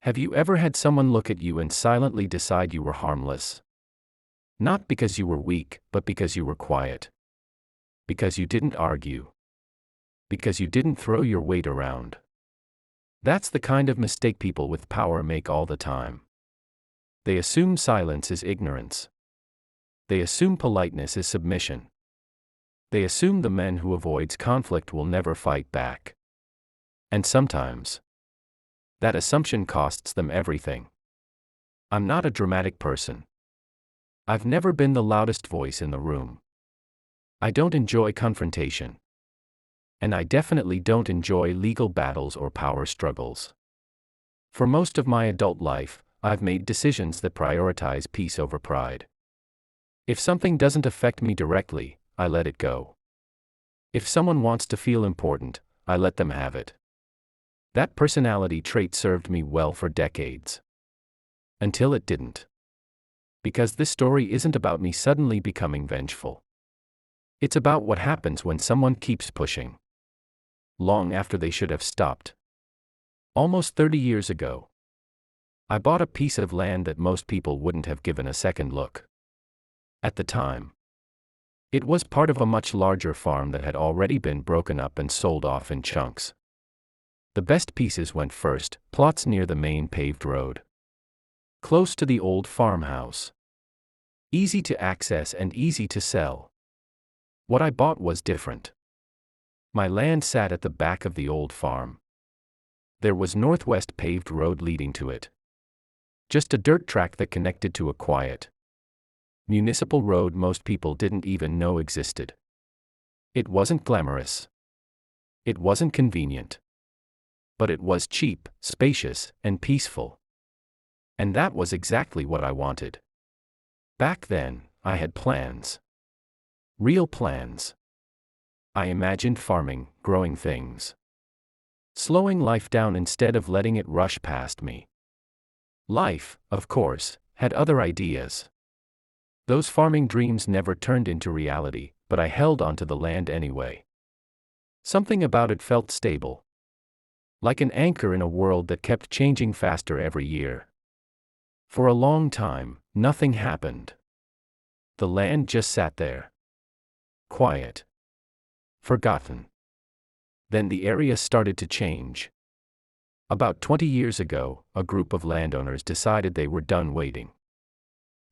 Have you ever had someone look at you and silently decide you were harmless? Not because you were weak, but because you were quiet. Because you didn't argue. Because you didn't throw your weight around. That's the kind of mistake people with power make all the time. They assume silence is ignorance. They assume politeness is submission. They assume the man who avoids conflict will never fight back. And sometimes, that assumption costs them everything. I'm not a dramatic person. I've never been the loudest voice in the room. I don't enjoy confrontation. And I definitely don't enjoy legal battles or power struggles. For most of my adult life, I've made decisions that prioritize peace over pride. If something doesn't affect me directly, I let it go. If someone wants to feel important, I let them have it. That personality trait served me well for decades. Until it didn't. Because this story isn't about me suddenly becoming vengeful. It's about what happens when someone keeps pushing. Long after they should have stopped. Almost 30 years ago, I bought a piece of land that most people wouldn't have given a second look. At the time, it was part of a much larger farm that had already been broken up and sold off in chunks. The best pieces went first, plots near the main paved road. Close to the old farmhouse. Easy to access and easy to sell. What I bought was different. My land sat at the back of the old farm. There was northwest paved road leading to it. Just a dirt track that connected to a quiet municipal road most people didn't even know existed. It wasn't glamorous. It wasn't convenient. But it was cheap, spacious, and peaceful. And that was exactly what I wanted. Back then, I had plans. Real plans. I imagined farming, growing things. Slowing life down instead of letting it rush past me. Life, of course, had other ideas. Those farming dreams never turned into reality, but I held onto the land anyway. Something about it felt stable. Like an anchor in a world that kept changing faster every year. For a long time, nothing happened. The land just sat there. Quiet. Forgotten. Then the area started to change. About 20 years ago, a group of landowners decided they were done waiting.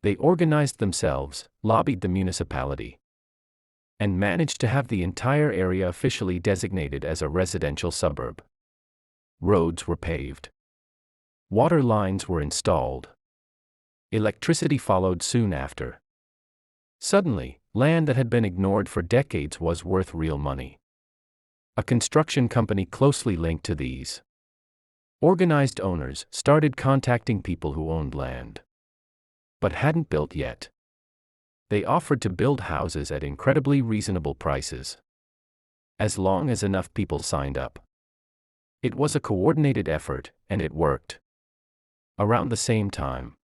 They organized themselves, lobbied the municipality, and managed to have the entire area officially designated as a residential suburb. Roads were paved. Water lines were installed. Electricity followed soon after. Suddenly, land that had been ignored for decades was worth real money. A construction company closely linked to these organized owners started contacting people who owned land, but hadn't built yet. They offered to build houses at incredibly reasonable prices, as long as enough people signed up. It was a coordinated effort, and it worked. Around the same time,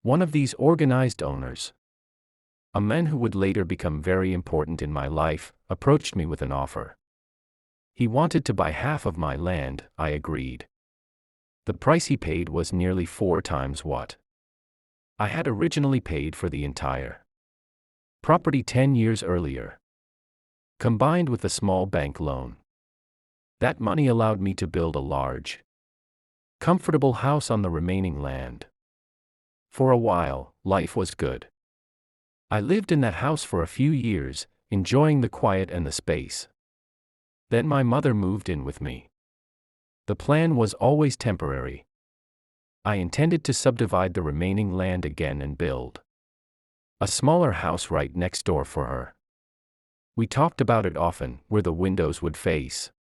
one of these organized owners, a man who would later become very important in my life, approached me with an offer. He wanted to buy half of my land. I agreed. The price he paid was nearly 4 times what I had originally paid for the entire property 10 years earlier, combined with a small bank loan. That money allowed me to build a large, comfortable house on the remaining land. For a while, life was good. I lived in that house for a few years, enjoying the quiet and the space. Then my mother moved in with me. The plan was always temporary. I intended to subdivide the remaining land again and build a smaller house right next door for her. We talked about it often, where the windows would face,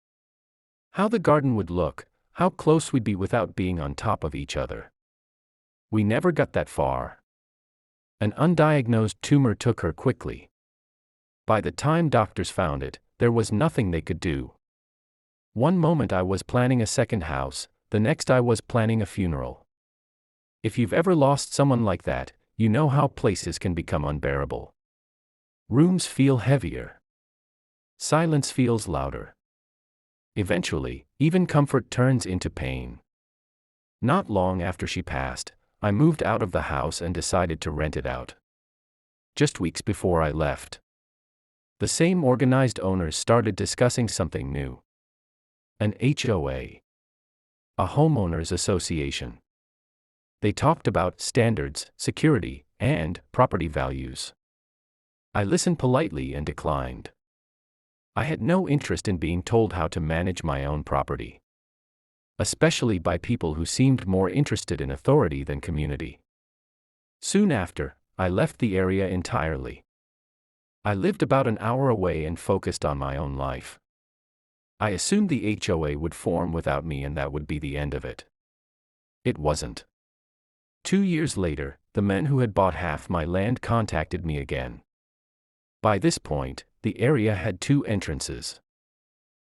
how the garden would look, how close we'd be without being on top of each other. We never got that far. An undiagnosed tumor took her quickly. By the time doctors found it, there was nothing they could do. One moment I was planning a second house, the next I was planning a funeral. If you've ever lost someone like that, you know how places can become unbearable. Rooms feel heavier. Silence feels louder. Eventually, even comfort turns into pain. Not long after she passed, I moved out of the house and decided to rent it out. Just weeks before I left, the same organized owners started discussing something new. An HOA. A homeowners association. They talked about standards, security, and property values. I listened politely and declined. I had no interest in being told how to manage my own property, especially by people who seemed more interested in authority than community. Soon after, I left the area entirely. I lived about an hour away and focused on my own life. I assumed the HOA would form without me and that would be the end of it. It wasn't. 2 years later, the men who had bought half my land contacted me again. By this point, the area had 2 entrances.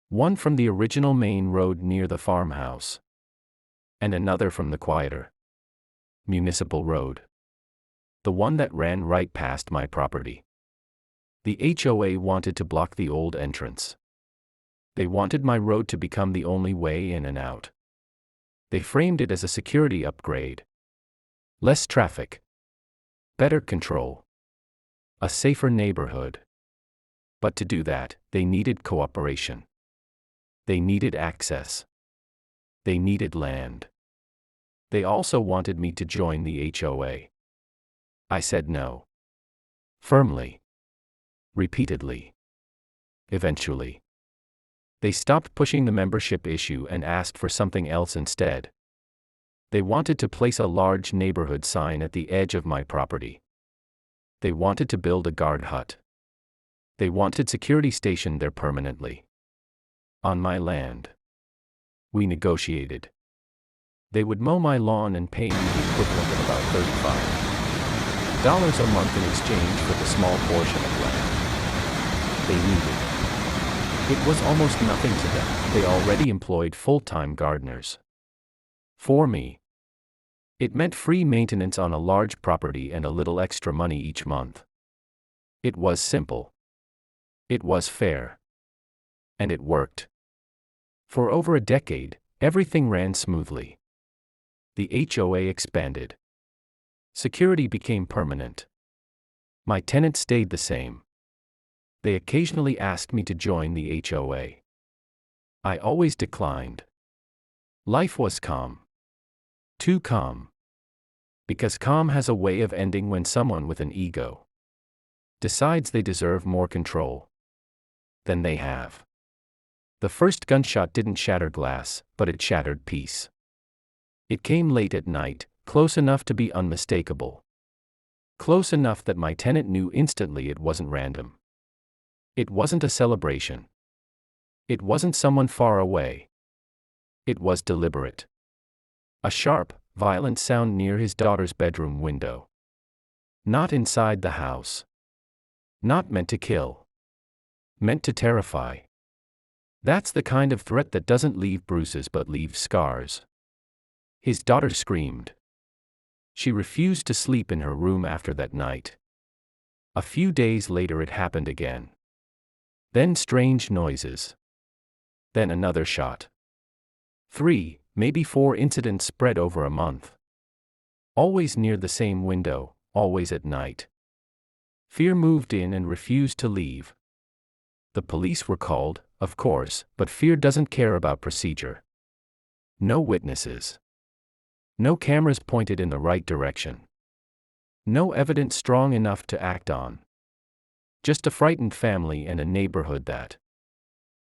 One from the original main road near the farmhouse, and another from the quieter municipal road, the one that ran right past my property. The HOA wanted to block the old entrance. They wanted my road to become the only way in and out. They framed it as a security upgrade. Less traffic. Better control. A safer neighborhood. But to do that, they needed cooperation. They needed access. They needed land. They also wanted me to join the HOA. I said no. Firmly. Repeatedly. Eventually, they stopped pushing the membership issue and asked for something else instead. They wanted to place a large neighborhood sign at the edge of my property. They wanted to build a guard hut. They wanted security stationed there permanently. On my land. We negotiated. They would mow my lawn and pay me the equivalent of about $35 a month in exchange for the small portion of land they needed. It was almost nothing to them. They already employed full-time gardeners. For me, it meant free maintenance on a large property and a little extra money each month. It was simple. It was fair. And it worked. For over a decade, everything ran smoothly. The HOA expanded. Security became permanent. My tenants stayed the same. They occasionally asked me to join the HOA. I always declined. Life was calm. Too calm. Because calm has a way of ending when someone with an ego decides they deserve more control than they have. The first gunshot didn't shatter glass, but it shattered peace. It came late at night, close enough to be unmistakable. Close enough that my tenant knew instantly it wasn't random. It wasn't a celebration. It wasn't someone far away. It was deliberate. A sharp, violent sound near his daughter's bedroom window. Not inside the house. Not meant to kill. Meant to terrify. That's the kind of threat that doesn't leave bruises but leaves scars. His daughter screamed. She refused to sleep in her room after that night. A few days later it happened again. Then strange noises. Then another shot. 3, maybe 4 incidents spread over a month. Always near the same window, always at night. Fear moved in and refused to leave. The police were called, of course, but fear doesn't care about procedure. No witnesses. No cameras pointed in the right direction. No evidence strong enough to act on. Just a frightened family and a neighborhood that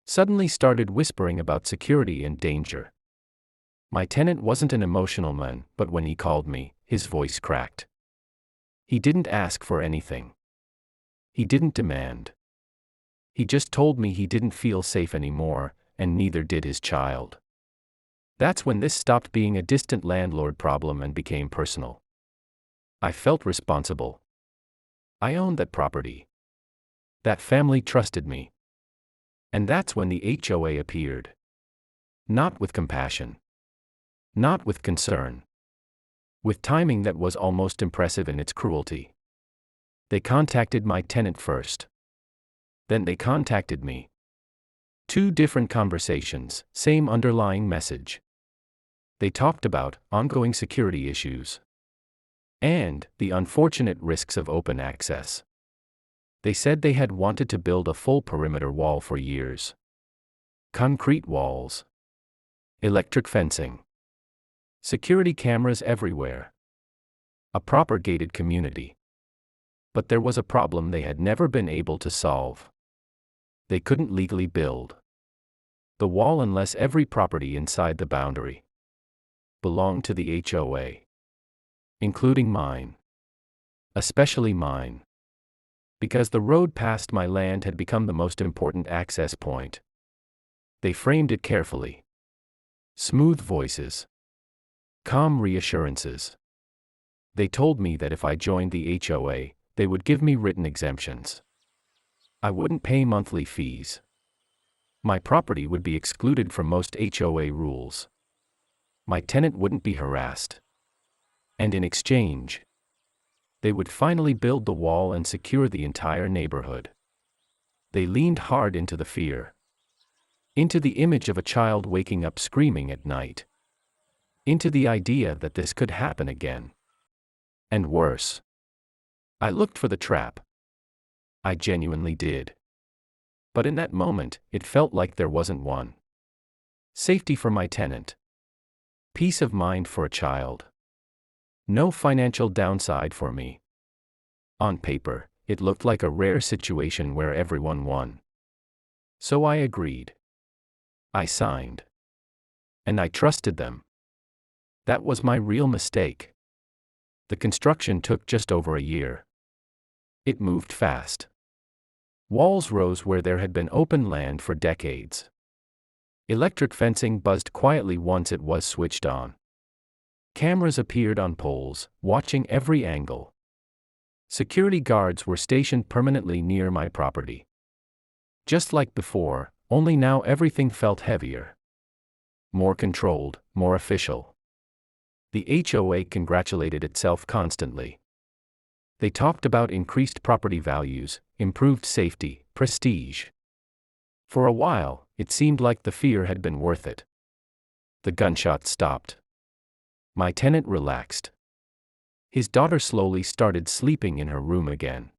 suddenly started whispering about security and danger. My tenant wasn't an emotional man, but when he called me, his voice cracked. He didn't ask for anything. He didn't demand. He just told me he didn't feel safe anymore, and neither did his child. That's when this stopped being a distant landlord problem and became personal. I felt responsible. I owned that property. That family trusted me. And that's when the HOA appeared. Not with compassion. Not with concern. With timing that was almost impressive in its cruelty. They contacted my tenant first. Then they contacted me. 2 different conversations, same underlying message. They talked about ongoing security issues and the unfortunate risks of open access. They said they had wanted to build a full perimeter wall for years. Concrete walls, electric fencing, security cameras everywhere, a proper gated community. But there was a problem they had never been able to solve. They couldn't legally build the wall unless every property inside the boundary belonged to the HOA, including mine. Especially mine. Because the road past my land had become the most important access point. They framed it carefully. Smooth voices. Calm reassurances. They told me that if I joined the HOA, they would give me written exemptions. I wouldn't pay monthly fees. My property would be excluded from most HOA rules. My tenant wouldn't be harassed. And in exchange, they would finally build the wall and secure the entire neighborhood. They leaned hard into the fear. Into the image of a child waking up screaming at night. Into the idea that this could happen again. And worse. I looked for the trap. I genuinely did. But in that moment, it felt like there wasn't one. Safety for my tenant. Peace of mind for a child. No financial downside for me. On paper, it looked like a rare situation where everyone won. So I agreed. I signed. And I trusted them. That was my real mistake. The construction took just over a year. It moved fast. Walls rose where there had been open land for decades. Electric fencing buzzed quietly once it was switched on. Cameras appeared on poles, watching every angle. Security guards were stationed permanently near my property. Just like before, only now everything felt heavier. More controlled, more official. The HOA congratulated itself constantly. They talked about increased property values, improved safety, prestige. For a while, it seemed like the fear had been worth it. The gunshots stopped. My tenant relaxed. His daughter slowly started sleeping in her room again.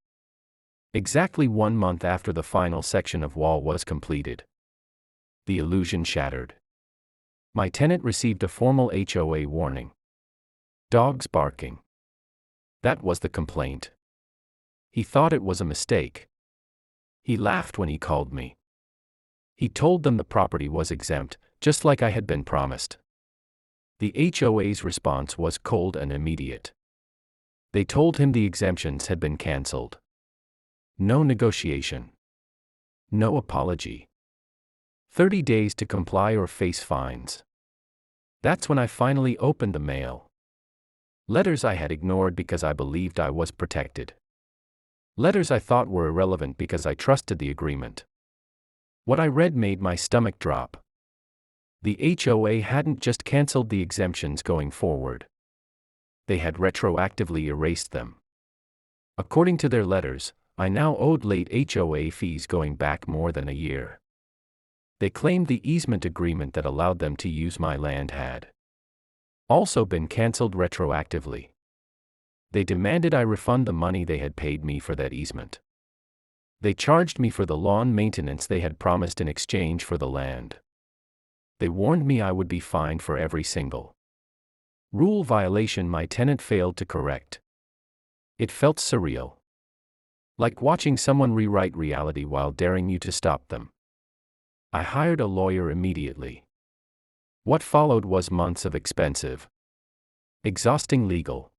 Exactly 1 month after the final section of wall was completed. The illusion shattered. My tenant received a formal HOA warning. Dogs barking. That was the complaint. He thought it was a mistake. He laughed when he called me. He told them the property was exempt, just like I had been promised. The HOA's response was cold and immediate. They told him the exemptions had been canceled. No negotiation. No apology. 30 days to comply or face fines. That's when I finally opened the mail. Letters I had ignored because I believed I was protected. Letters I thought were irrelevant because I trusted the agreement. What I read made my stomach drop. The HOA hadn't just canceled the exemptions going forward. They had retroactively erased them. According to their letters, I now owed late HOA fees going back more than a year. They claimed the easement agreement that allowed them to use my land had also been canceled retroactively. They demanded I refund the money they had paid me for that easement. They charged me for the lawn maintenance they had promised in exchange for the land. They warned me I would be fined for every single rule violation my tenant failed to correct. It felt surreal. Like watching someone rewrite reality while daring you to stop them. I hired a lawyer immediately. What followed was months of expensive, exhausting legal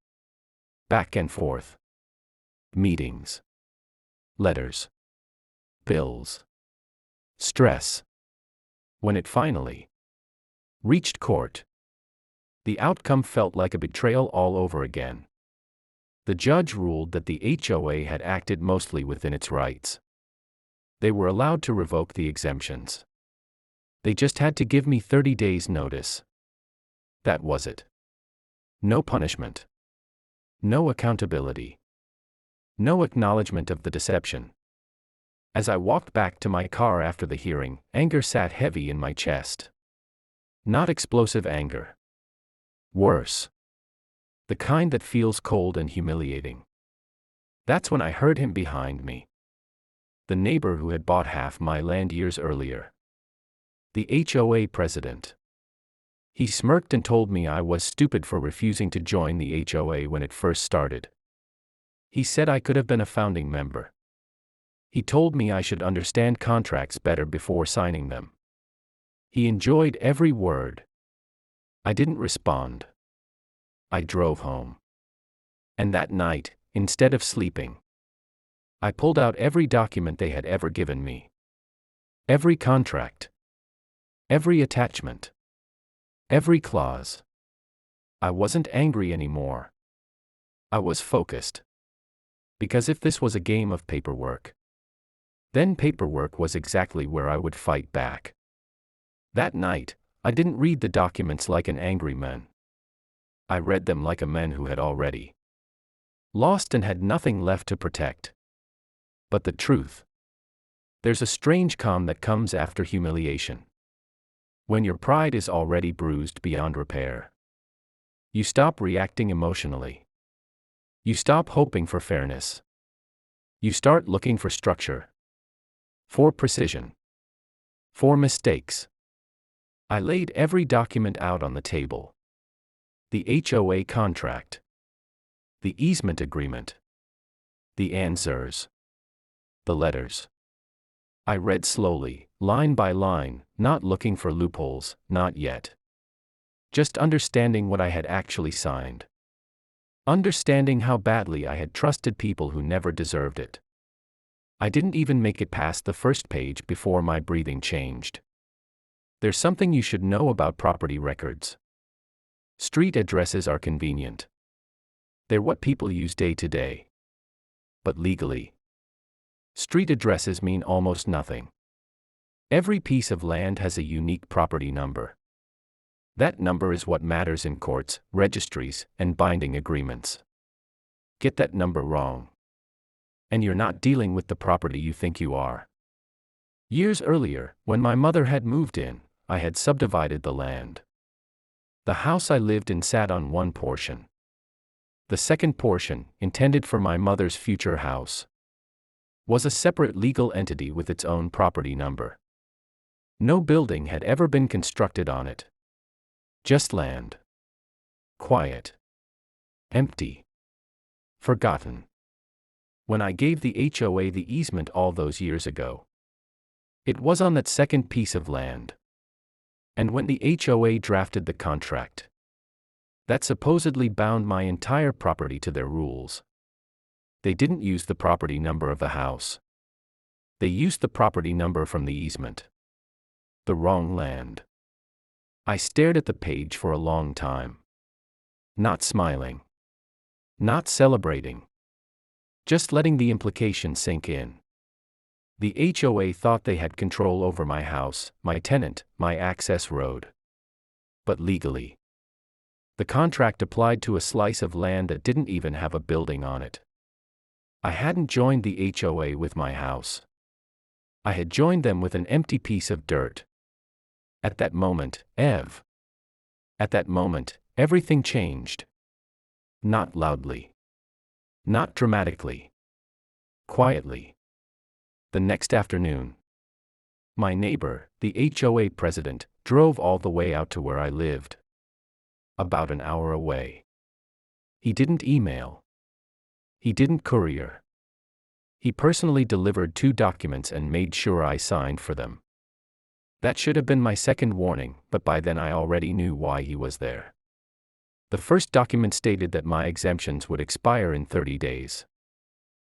back and forth meetings, letters, bills, stress. When it finally reached court, the outcome felt like a betrayal all over again. The judge ruled that the HOA had acted mostly within its rights. They were allowed to revoke the exemptions. They just had to give me 30 days notice. That was it. No punishment. No accountability. No acknowledgement of the deception. As I walked back to my car after the hearing, anger sat heavy in my chest. Not explosive anger. Worse. The kind that feels cold and humiliating. That's when I heard him behind me. The neighbor who had bought half my land years earlier. The HOA president. He smirked and told me I was stupid for refusing to join the HOA when it first started. He said I could have been a founding member. He told me I should understand contracts better before signing them. He enjoyed every word. I didn't respond. I drove home. And that night, instead of sleeping, I pulled out every document they had ever given me. Every contract. Every attachment. Every clause. I wasn't angry anymore. I was focused. Because if this was a game of paperwork, then paperwork was exactly where I would fight back. That night, I didn't read the documents like an angry man. I read them like a man who had already lost and had nothing left to protect. But the truth. There's a strange calm that comes after humiliation. When your pride is already bruised beyond repair. You stop reacting emotionally. You stop hoping for fairness. You start looking for structure. For precision. For mistakes. I laid every document out on the table. The HOA contract. The easement agreement. The answers. The letters. I read slowly, line by line, not looking for loopholes, not yet. Just understanding what I had actually signed. Understanding how badly I had trusted people who never deserved it. I didn't even make it past the first page before my breathing changed. There's something you should know about property records. Street addresses are convenient. They're what people use day to day. But legally, street addresses mean almost nothing. Every piece of land has a unique property number. That number is what matters in courts, registries, and binding agreements. Get that number wrong, and you're not dealing with the property you think you are. Years earlier, when my mother had moved in, I had subdivided the land. The house I lived in sat on one portion. The second portion, intended for my mother's future house, was a separate legal entity with its own property number. No building had ever been constructed on it. Just land. Quiet. Empty. Forgotten. When I gave the HOA the easement all those years ago, it was on that second piece of land. And when the HOA drafted the contract that supposedly bound my entire property to their rules, they didn't use the property number of the house. They used the property number from the easement. The wrong land. I stared at the page for a long time. Not smiling. Not celebrating. Just letting the implication sink in. The HOA thought they had control over my house, my tenant, my access road. But legally, the contract applied to a slice of land that didn't even have a building on it. I hadn't joined the HOA with my house. I had joined them with an empty piece of dirt. At that moment, At that moment, everything changed. Not loudly. Not dramatically. Quietly. The next afternoon, my neighbor, the HOA president, drove all the way out to where I lived. About an hour away. He didn't email. He didn't courier. He personally delivered 2 documents and made sure I signed for them. That should have been my second warning, but by then I already knew why he was there. The first document stated that my exemptions would expire in 30 days.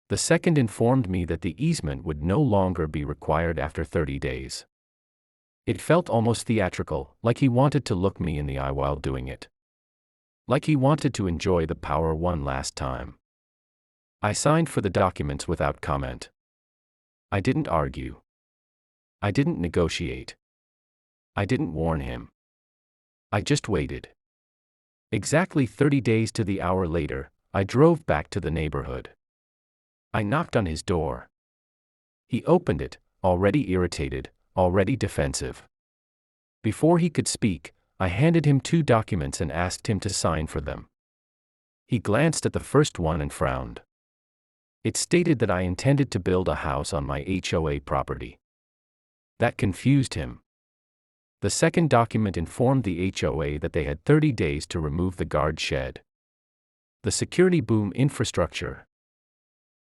The second informed me that the easement would no longer be required after 30 days. It felt almost theatrical, like he wanted to look me in the eye while doing it. Like he wanted to enjoy the power one last time. I signed for the documents without comment. I didn't argue. I didn't negotiate. I didn't warn him. I just waited. Exactly 30 days to the hour later, I drove back to the neighborhood. I knocked on his door. He opened it, already irritated, already defensive. Before he could speak, I handed him 2 documents and asked him to sign for them. He glanced at the first one and frowned. It stated that I intended to build a house on my HOA property. That confused him. The second document informed the HOA that they had 30 days to remove the guard shed, the security boom infrastructure,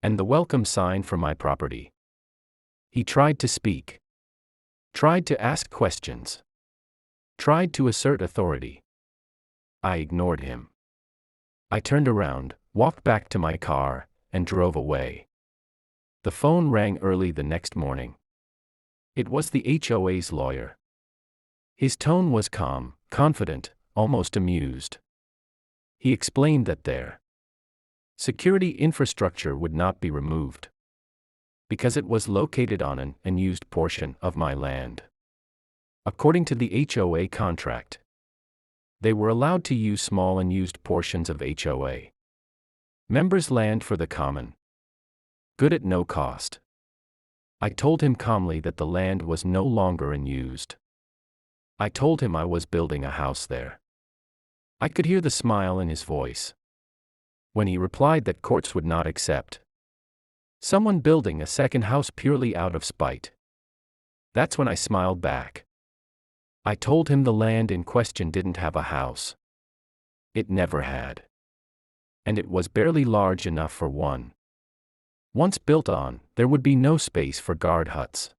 and the welcome sign for my property. He tried to speak, tried to ask questions, tried to assert authority. I ignored him. I turned around, walked back to my car, and drove away. The phone rang early the next morning. It was the HOA's lawyer. His tone was calm, confident, almost amused. He explained that their security infrastructure would not be removed because it was located on an unused portion of my land. According to the HOA contract, they were allowed to use small unused portions of HOA members' land for the common good at no cost. I told him calmly that the land was no longer unused. I told him I was building a house there. I could hear the smile in his voice when he replied that courts would not accept someone building a second house purely out of spite. That's when I smiled back. I told him the land in question didn't have a house. It never had. And it was barely large enough for one. Once built on, there would be no space for guard huts,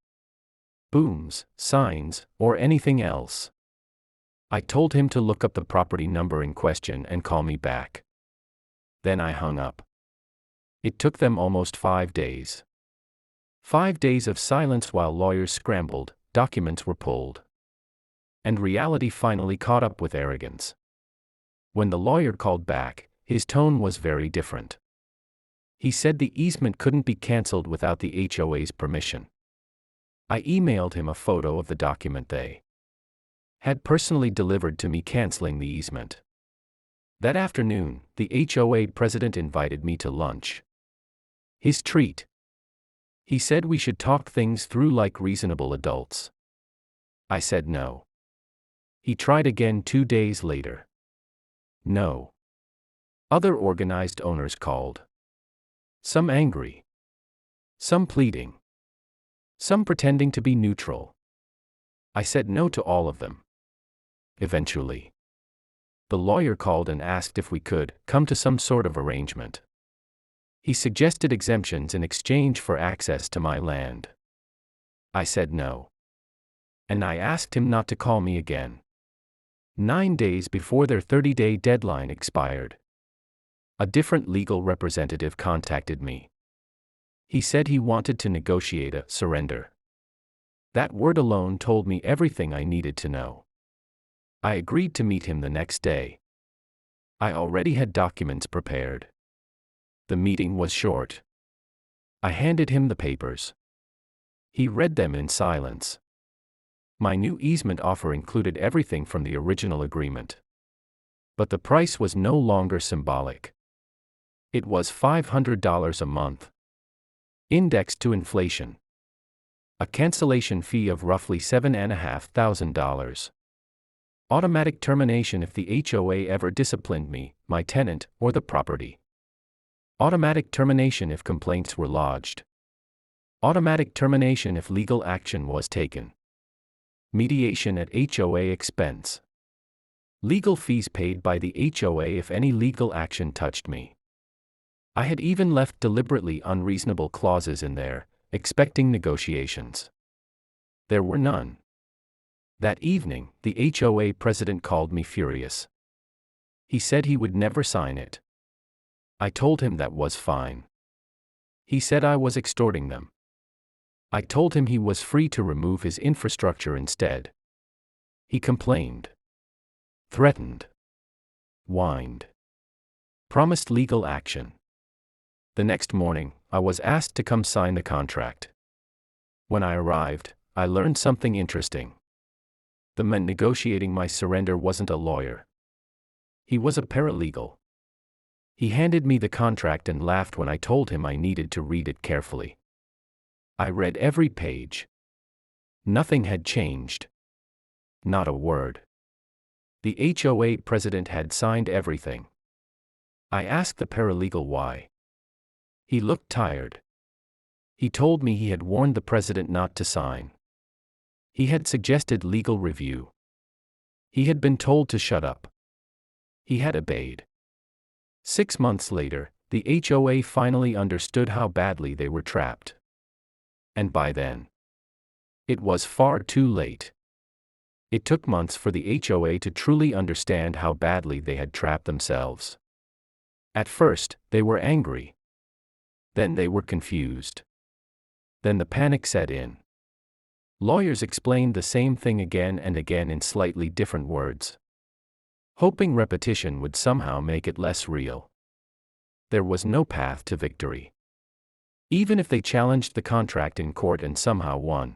booms, signs, or anything else. I told him to look up the property number in question and call me back. Then I hung up. It took them almost 5 days. 5 days of silence while lawyers scrambled, documents were pulled. And reality finally caught up with arrogance. When the lawyer called back, his tone was very different. He said the easement couldn't be cancelled without the HOA's permission. I emailed him a photo of the document they had personally delivered to me canceling the easement. That afternoon, the HOA president invited me to lunch. His treat. He said we should talk things through like reasonable adults. I said no. He tried again 2 days later. No. Other organized owners called. Some angry. Some pleading. Some pretending to be neutral. I said no to all of them. Eventually, the lawyer called and asked if we could come to some sort of arrangement. He suggested exemptions in exchange for access to my land. I said no. And I asked him not to call me again. 9 days before their 30-day deadline expired, a different legal representative contacted me. He said he wanted to negotiate a surrender. That word alone told me everything I needed to know. I agreed to meet him the next day. I already had documents prepared. The meeting was short. I handed him the papers. He read them in silence. My new easement offer included everything from the original agreement. But the price was no longer symbolic. It was $500 a month. Indexed to inflation. A cancellation fee of roughly $7,500. Automatic termination if the HOA ever disciplined me, my tenant, or the property. Automatic termination if complaints were lodged. Automatic termination if legal action was taken. Mediation at HOA expense. Legal fees paid by the HOA if any legal action touched me. I had even left deliberately unreasonable clauses in there, expecting negotiations. There were none. That evening, the HOA president called me furious. He said he would never sign it. I told him that was fine. He said I was extorting them. I told him he was free to remove his infrastructure instead. He complained. Threatened. Whined. Promised legal action. The next morning, I was asked to come sign the contract. When I arrived, I learned something interesting. The man negotiating my surrender wasn't a lawyer. He was a paralegal. He handed me the contract and laughed when I told him I needed to read it carefully. I read every page. Nothing had changed. Not a word. The HOA president had signed everything. I asked the paralegal why. He looked tired. He told me he had warned the president not to sign. He had suggested legal review. He had been told to shut up. He had obeyed. 6 months later, the HOA finally understood how badly they were trapped. And by then, it was far too late. It took months for the HOA to truly understand how badly they had trapped themselves. At first, they were angry. Then they were confused. Then the panic set in. Lawyers explained the same thing again and again in slightly different words, hoping repetition would somehow make it less real. There was no path to victory. Even if they challenged the contract in court and somehow won,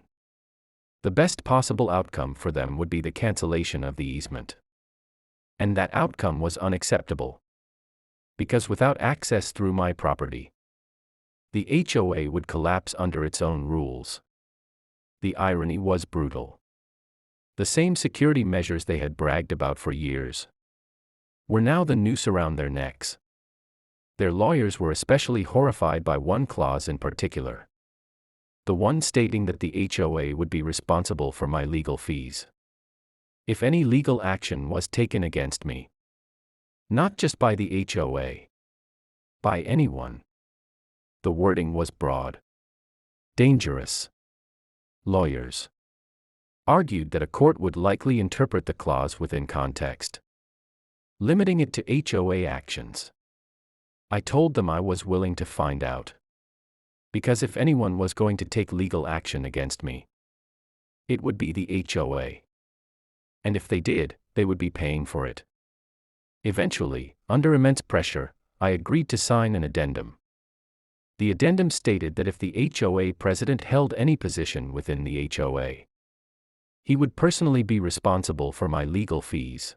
the best possible outcome for them would be the cancellation of the easement. And that outcome was unacceptable. Because without access through my property, the HOA would collapse under its own rules. The irony was brutal. The same security measures they had bragged about for years were now the noose around their necks. Their lawyers were especially horrified by one clause in particular. The one stating that the HOA would be responsible for my legal fees if any legal action was taken against me. Not just by the HOA. By anyone. The wording was broad. Dangerous. Lawyers argued that a court would likely interpret the clause within context, limiting it to HOA actions. I told them I was willing to find out. Because if anyone was going to take legal action against me, it would be the HOA. And if they did, they would be paying for it. Eventually, under immense pressure, I agreed to sign an addendum. The addendum stated that if the HOA president held any position within the HOA, he would personally be responsible for my legal fees.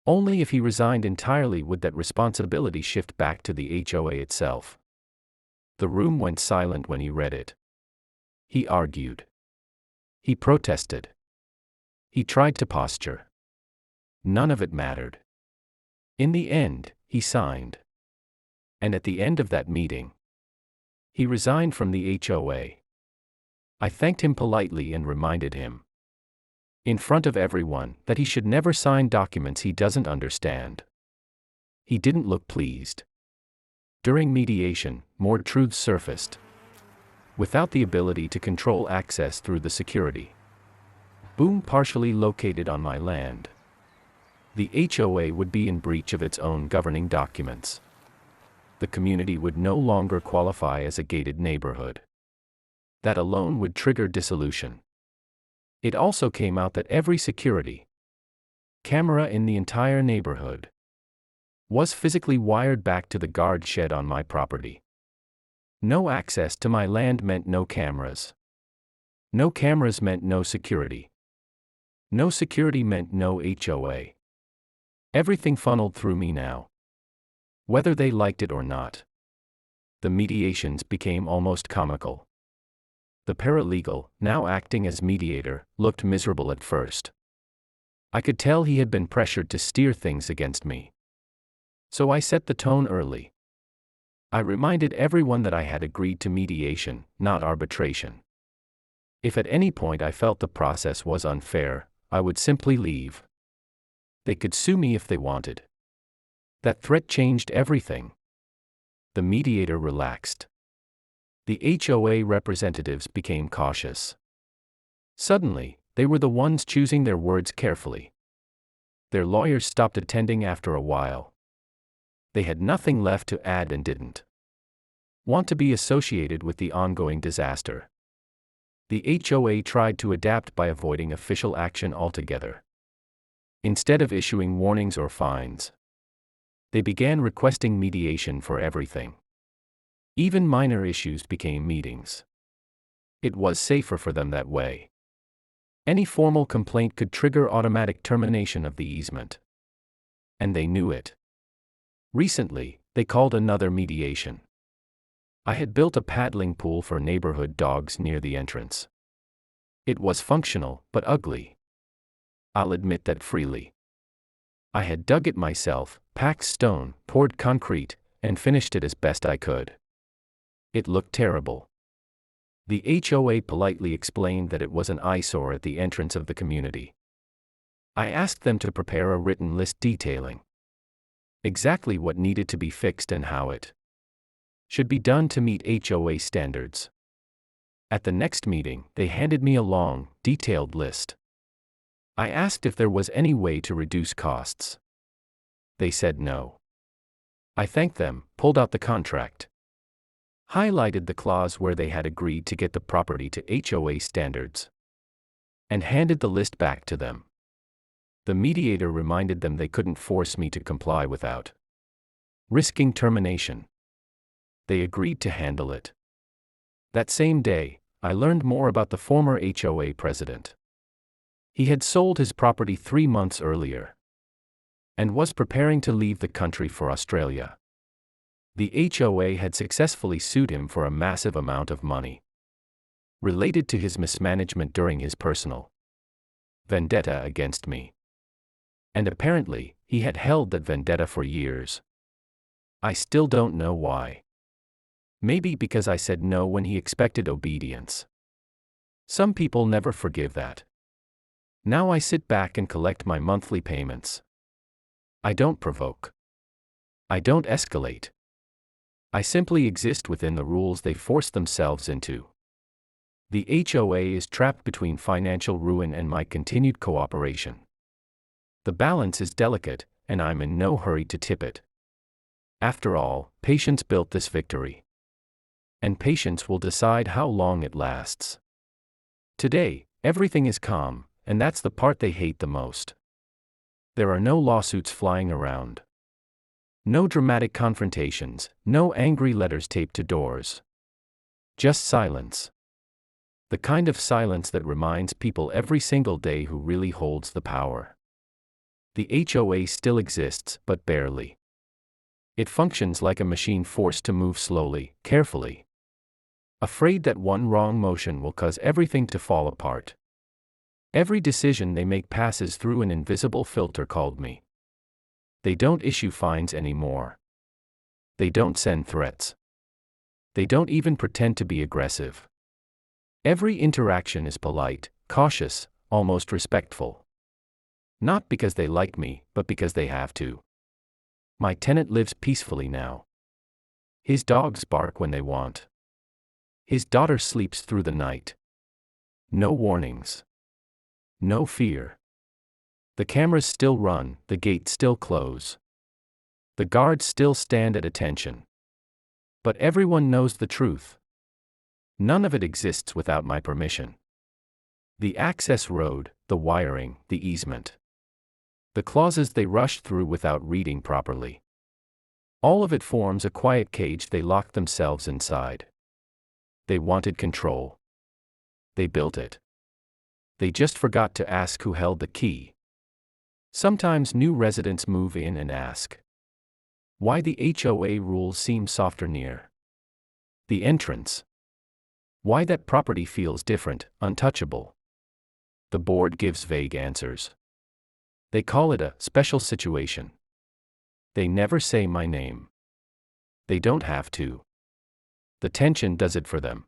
Only if he resigned entirely would that responsibility shift back to the HOA itself. The room went silent when he read it. He argued. He protested. He tried to posture. None of it mattered. In the end, he signed. And at the end of that meeting, he resigned from the HOA. I thanked him politely and reminded him, in front of everyone, that he should never sign documents he doesn't understand. He didn't look pleased. During mediation, more truths surfaced. Without the ability to control access through the security boom partially located on my land, the HOA would be in breach of its own governing documents. The community would no longer qualify as a gated neighborhood. That alone would trigger dissolution. It also came out that every security camera in the entire neighborhood was physically wired back to the guard shed on my property. No access to my land meant no cameras. No cameras meant no security. No security meant no HOA. Everything funneled through me now, whether they liked it or not. The mediations became almost comical. The paralegal, now acting as mediator, looked miserable at first. I could tell he had been pressured to steer things against me. So I set the tone early. I reminded everyone that I had agreed to mediation, not arbitration. If at any point I felt the process was unfair, I would simply leave. They could sue me if they wanted. That threat changed everything. The mediator relaxed. The HOA representatives became cautious. Suddenly, they were the ones choosing their words carefully. Their lawyers stopped attending after a while. They had nothing left to add and didn't want to be associated with the ongoing disaster. The HOA tried to adapt by avoiding official action altogether. Instead of issuing warnings or fines, they began requesting mediation for everything. Even minor issues became meetings. It was safer for them that way. Any formal complaint could trigger automatic termination of the easement. And they knew it. Recently, they called another mediation. I had built a paddling pool for neighborhood dogs near the entrance. It was functional, but ugly. I'll admit that freely. I had dug it myself, packed stone, poured concrete, and finished it as best I could. It looked terrible. The HOA politely explained that it was an eyesore at the entrance of the community. I asked them to prepare a written list detailing exactly what needed to be fixed and how it should be done to meet HOA standards. At the next meeting, they handed me a long, detailed list. I asked if there was any way to reduce costs. They said no. I thanked them, pulled out the contract, highlighted the clause where they had agreed to get the property to HOA standards, and handed the list back to them. The mediator reminded them they couldn't force me to comply without risking termination. They agreed to handle it. That same day, I learned more about the former HOA president. He had sold his property 3 months earlier and was preparing to leave the country for Australia. The HOA had successfully sued him for a massive amount of money related to his mismanagement during his personal vendetta against me. And apparently, he had held that vendetta for years. I still don't know why. Maybe because I said no when he expected obedience. Some people never forgive that. Now I sit back and collect my monthly payments. I don't provoke. I don't escalate. I simply exist within the rules they forced themselves into. The HOA is trapped between financial ruin and my continued cooperation. The balance is delicate, and I'm in no hurry to tip it. After all, patience built this victory. And patience will decide how long it lasts. Today, everything is calm, and that's the part they hate the most. There are no lawsuits flying around. No dramatic confrontations, no angry letters taped to doors. Just silence. The kind of silence that reminds people every single day who really holds the power. The HOA still exists, but barely. It functions like a machine forced to move slowly, carefully. Afraid that one wrong motion will cause everything to fall apart. Every decision they make passes through an invisible filter called me. They don't issue fines anymore. They don't send threats. They don't even pretend to be aggressive. Every interaction is polite, cautious, almost respectful. Not because they like me, but because they have to. My tenant lives peacefully now. His dogs bark when they want. His daughter sleeps through the night. No warnings. No fear. The cameras still run, the gates still close. The guards still stand at attention. But everyone knows the truth. None of it exists without my permission. The access road, the wiring, the easement. The clauses they rushed through without reading properly. All of it forms a quiet cage they locked themselves inside. They wanted control. They built it. They just forgot to ask who held the key. Sometimes new residents move in and ask why the HOA rules seem softer near the entrance. Why that property feels different, untouchable. The board gives vague answers. They call it a special situation. They never say my name. They don't have to. The tension does it for them.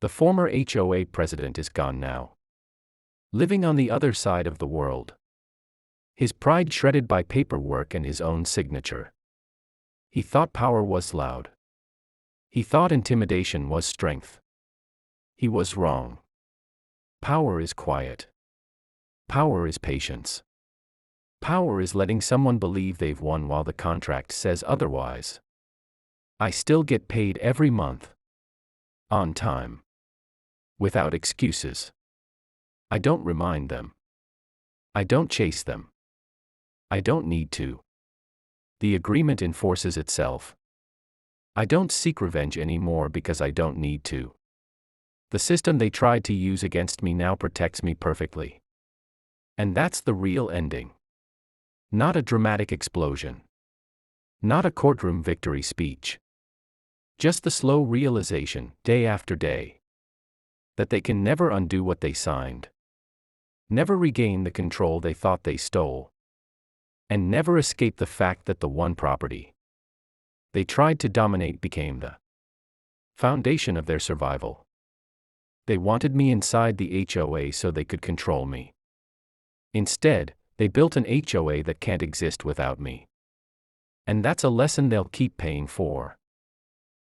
The former HOA president is gone now. Living on the other side of the world. His pride shredded by paperwork and his own signature. He thought power was loud. He thought intimidation was strength. He was wrong. Power is quiet. Power is patience. Power is letting someone believe they've won while the contract says otherwise. I still get paid every month. On time. Without excuses. I don't remind them. I don't chase them. I don't need to. The agreement enforces itself. I don't seek revenge anymore because I don't need to. The system they tried to use against me now protects me perfectly. And that's the real ending. Not a dramatic explosion. Not a courtroom victory speech. Just the slow realization, day after day, that they can never undo what they signed. Never regain the control they thought they stole. and never escape the fact that the one property they tried to dominate became the foundation of their survival. They wanted me inside the HOA so they could control me. Instead, they built an HOA that can't exist without me. And that's a lesson they'll keep paying for.